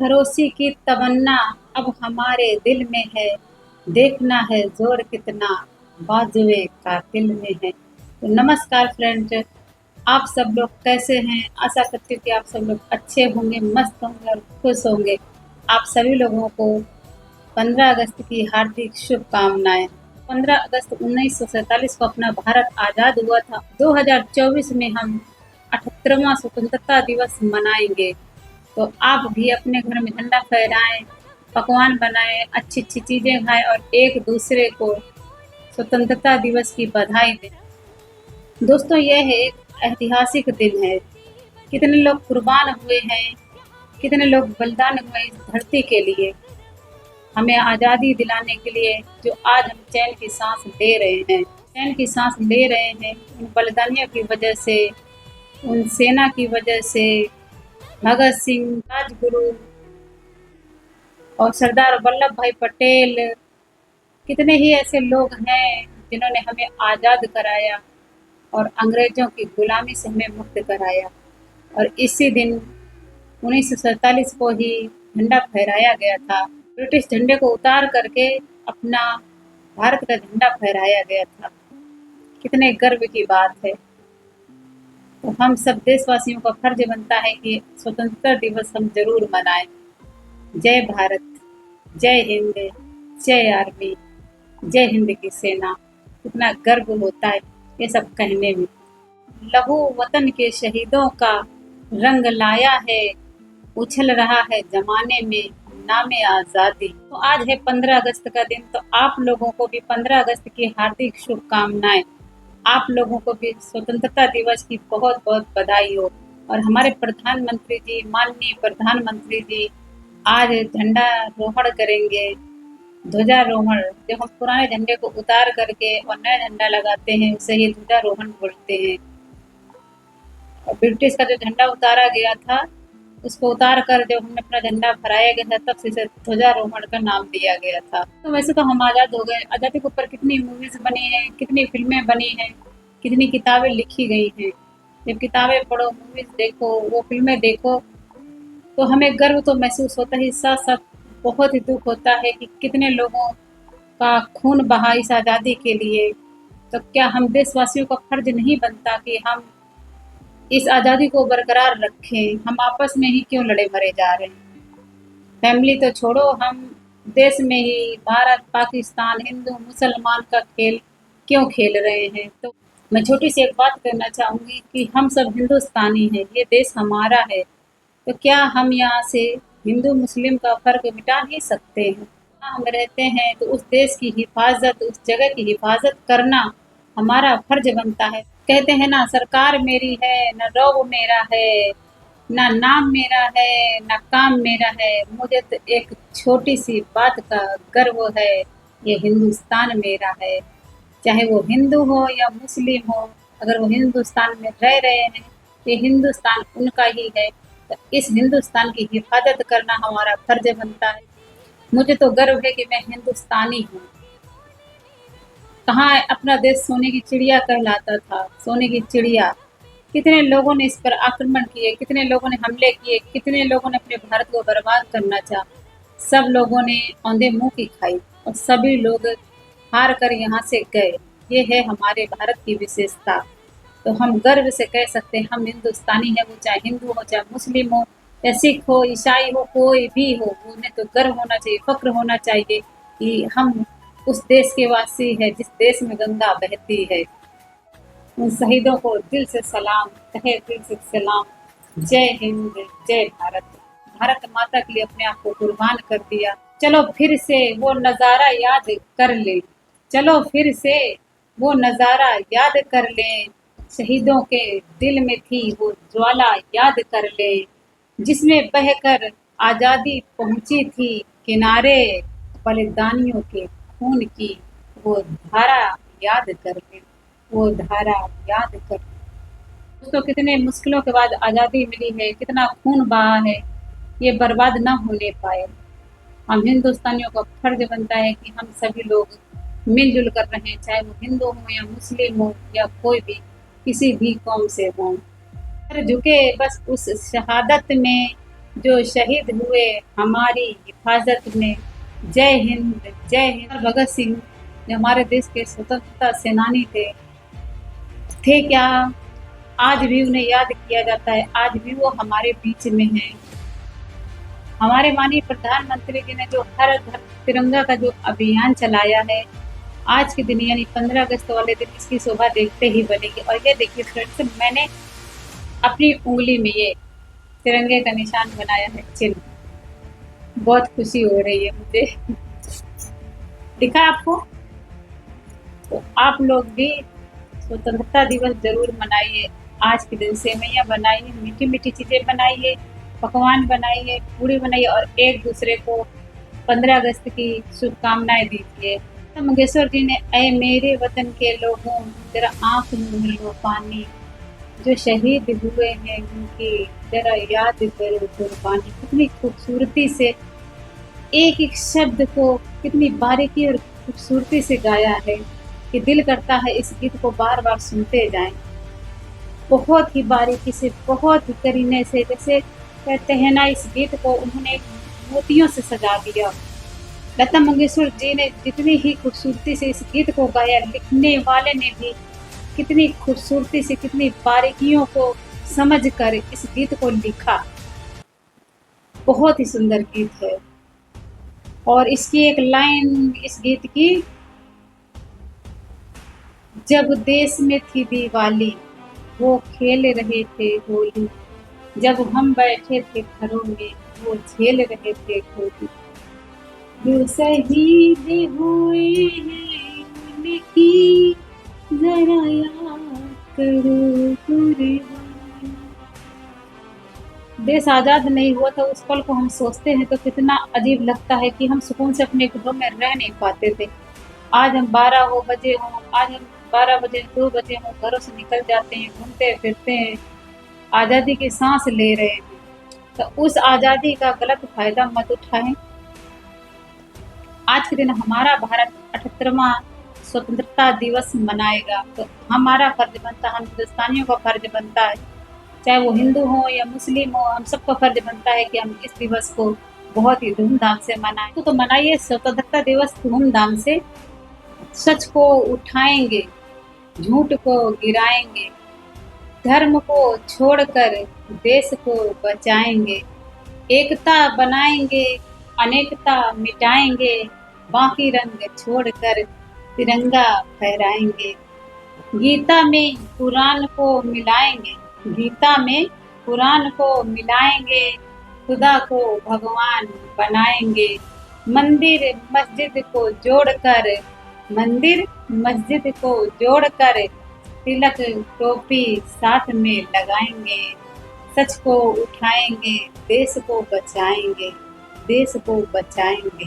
सरफरोशी की तमन्ना अब हमारे दिल में है, देखना है जोर कितना बाजुए कातिल में है। तो नमस्कार फ्रेंड्स, आप सब लोग कैसे हैं? आशा करती हूँ कि आप सब लोग अच्छे होंगे, मस्त होंगे और खुश होंगे। आप सभी लोगों को 15 अगस्त की हार्दिक शुभकामनाएं। 15 अगस्त 1947 को अपना भारत आज़ाद हुआ था। 2024 में हम 78वां स्वतंत्रता दिवस मनाएंगे। तो आप भी अपने घर में झंडा फहराएं, पकवान बनाएं, अच्छी अच्छी चीज़ें खाएं और एक दूसरे को स्वतंत्रता दिवस की बधाई दें। दोस्तों, यह है एक ऐतिहासिक दिन है। कितने लोग कुर्बान हुए हैं, कितने लोग बलिदान हुए इस धरती के लिए, हमें आज़ादी दिलाने के लिए, जो आज हम चैन की सांस ले रहे हैं। चैन की सांस ले रहे हैं उन बलिदानियों की वजह से, उन सेना की वजह से। भगत सिंह, राजगुरु और सरदार वल्लभ भाई पटेल, कितने ही ऐसे लोग हैं जिन्होंने हमें आज़ाद कराया और अंग्रेजों की गुलामी से हमें मुक्त कराया। और इसी दिन 1947 को ही झंडा फहराया गया था। ब्रिटिश झंडे को उतार करके अपना भारत का झंडा फहराया गया था। कितने गर्व की बात है। तो हम सब देशवासियों का फर्ज बनता है कि स्वतंत्रता दिवस हम जरूर मनाएं। जय भारत, जय हिंद, जय आर्मी, जय हिंद की सेना। कितना गर्व होता है ये सब कहने में। लहू वतन के शहीदों का रंग लाया है, उछल रहा है जमाने में नामे आजादी। तो आज है 15 अगस्त का दिन, तो आप लोगों को भी 15 अगस्त की हार्दिक शुभकामनाएं। आप लोगों को भी स्वतंत्रता दिवस की बहुत बहुत बधाई हो। और हमारे प्रधानमंत्री जी, माननीय प्रधानमंत्री जी आज झंडारोहण करेंगे, ध्वजारोहण। जो हम पुराने झंडे को उतार करके और नया झंडा लगाते हैं उसे ही ध्वजारोहण बोलते हैं। और ब्रिटिश का जो झंडा उतारा गया था उसको उतार कर जब हमने अपना झंडा फहराया गया था तब से इसे ध्वजारोहण का नाम दिया गया था। तो वैसे तो हम आज़ाद हो गए। आज़ादी के ऊपर कितनी मूवीज बनी हैं, कितनी फिल्में बनी हैं, कितनी किताबें लिखी गई हैं। जब किताबें पढ़ो, मूवीज देखो, वो फिल्में देखो, तो हमें गर्व तो महसूस होता है, साथ साथ बहुत ही दुख होता है कि कितने लोगों का खून बहा इस आज़ादी के लिए। तो क्या हम देशवासियों का फर्ज नहीं बनता कि हम इस आज़ादी को बरकरार रखें? हम आपस में ही क्यों लड़े भरे जा रहे हैं? फैमिली तो छोड़ो, हम देश में ही भारत पाकिस्तान, हिंदू मुसलमान का खेल क्यों खेल रहे हैं? तो मैं छोटी सी एक बात कहना चाहूँगी कि हम सब हिंदुस्तानी हैं, ये देश हमारा है। तो क्या हम यहाँ से हिंदू मुस्लिम का फ़र्क मिटा नहीं सकते हैं? जहाँ हम रहते हैं तो उस देश की हिफाजत, उस जगह की हिफाजत करना हमारा फर्ज बनता है। कहते हैं ना, सरकार मेरी है, न रौब मेरा है, ना नाम मेरा है, ना काम मेरा है, मुझे तो एक छोटी सी बात का गर्व है, ये हिंदुस्तान मेरा है। चाहे वो हिंदू हो या मुस्लिम हो, अगर वो हिंदुस्तान में रह रहे हैं, ये हिंदुस्तान उनका ही है। तो इस हिंदुस्तान की हिफाजत करना हमारा फर्ज बनता है। मुझे तो गर्व है कि मैं हिंदुस्तानी हूँ। कहाँ अपना देश सोने की चिड़िया कहलाता था, सोने की चिड़िया। कितने लोगों ने इस पर आक्रमण किए, कितने लोगों ने हमले किए, कितने लोगों ने अपने भारत को बर्बाद करना चाहा। सब लोगों ने औंधे मुंह की खाई और सभी लोग हार कर यहाँ से गए। ये है हमारे भारत की विशेषता। तो हम गर्व से कह सकते हैं हम हिंदुस्तानी हैं, वो चाहे हिंदू हो, चाहे मुस्लिम हो, या सिख हो, ईसाई हो, कोई भी हो। उन्हें तो गर्व होना चाहिए, फक्र होना चाहिए कि हम उस देश के वासी हैं जिस देश में गंगा बहती है। उन शहीदों को दिल से सलाम, तहे दिल से सलाम। जय हिंद, जय भारत। भारत माता के लिए अपने आप को कुर्बान कर दिया। चलो फिर से वो नज़ारा याद कर ले, चलो फिर से वो नज़ारा याद कर ले। शहीदों के दिल में थी वो ज्वाला याद कर ले, जिसमें बहकर आज़ादी पहुंची थी किनारे। बलिदानियों के खून की वो धारा याद कर ले, वो धारा याद कर। दोस्तों, कितने मुश्किलों के बाद आज़ादी मिली है, कितना खून बहा है, ये बर्बाद ना होने पाए। हम हिंदुस्तानियों का फर्ज बनता है कि हम सभी लोग मिलजुल कर रहें, चाहे वो हिंदू हो या मुस्लिम हो या कोई भी किसी भी कौम से हों। सर झुके बस उस शहादत में, जो शहीद हुए हमारी हिफाजत में। जय हिंद जय हिंद। भगत सिंह जो हमारे देश के स्वतंत्रता सेनानी थे क्या? आज भी उन्हें याद किया जाता है, आज भी वो हमारे बीच में है। हमारे माननीय प्रधानमंत्री जी ने जो हर घर तिरंगा का जो अभियान चलाया है, आज के दिन यानी 15 अगस्त वाले दिन इसकी शोभा देखते ही बनेगी। और ये देखिए फ्रेंड्स, मैंने अपनी उंगली में ये तिरंगे का निशान बनाया है, चिन्ह। बहुत खुशी हो रही है मुझे। दिखा आपको? तो आप लोग भी स्वतंत्रता दिवस जरूर मनाइए। आज के दिन सेवैयाँ बनाइए, मीठी मीठी चीजें बनाइए, पकवान बनाइए, पूड़ी बनाइए और एक दूसरे को 15 अगस्त की शुभकामनाएं दीजिए। लता मंगेशकर जी ने ऐ मेरे वतन के लोगों जरा आंख में भर लो पानी, जो शहीद हुए हैं उनकी जरा याद करो कुर्बानी। कितनी खूबसूरती से एक एक शब्द को कितनी बारीकी और खूबसूरती से गाया है कि दिल करता है इस गीत को बार बार सुनते जाएं। बहुत ही बारीकी से, बहुत ही करीने से, जैसे कहते हैं ना, इस गीत को उन्होंने मोतियों से सजा दिया। लता मंगेशकर जी ने जितनी ही खूबसूरती से इस गीत को गाया, लिखने वाले ने भी कितनी खूबसूरती से, कितनी बारीकियों को समझकर इस गीत को लिखा। बहुत ही सुंदर गीत है। और इसकी एक लाइन इस गीत की, जब देश में थी दिवाली वो खेल रहे थे होली, जब हम बैठे थे घरों में वो झेल रहे थे होली। जो शहीद हुए हैं उनकी जरा याद करो कुर्बानी। देश आजाद नहीं हुआ था, उस पल को हम सोचते हैं तो कितना अजीब लगता है कि हम सुकून से अपने घरों में रह नहीं पाते थे। आज हम 12 बजे हों, आज हम 12 बजे 2 बजे हों, घरों से निकल जाते हैं, घूमते फिरते हैं, आज़ादी की सांस ले रहे हैं। तो उस आज़ादी का गलत फायदा मत उठाएं। आज के दिन हमारा भारत 78वां स्वतंत्रता दिवस मनाएगा, तो हमारा फर्ज बनता है, हम हिंदुस्तानियों का फर्ज बनता है, चाहे वो हिंदू हो या मुस्लिम हो, हम सबका फर्ज बनता है कि हम इस दिवस को बहुत ही धूमधाम से मनाएं। तो मनाइए स्वतंत्रता दिवस धूमधाम से। सच को उठाएंगे, झूठ को गिराएंगे, धर्म को छोड़कर देश को बचाएंगे, एकता बनाएंगे, अनेकता मिटाएंगे, बाकी रंग छोड़कर तिरंगा फहराएंगे। गीता में कुरान को मिलाएंगे, गीता में कुरान को मिलाएंगे, खुदा को भगवान बनाएंगे। मंदिर मस्जिद को जोड़कर, मंदिर मस्जिद को जोड़कर तिलक टोपी साथ में लगाएंगे। सच को उठाएंगे, देश को बचाएंगे, देश को बचाएंगे।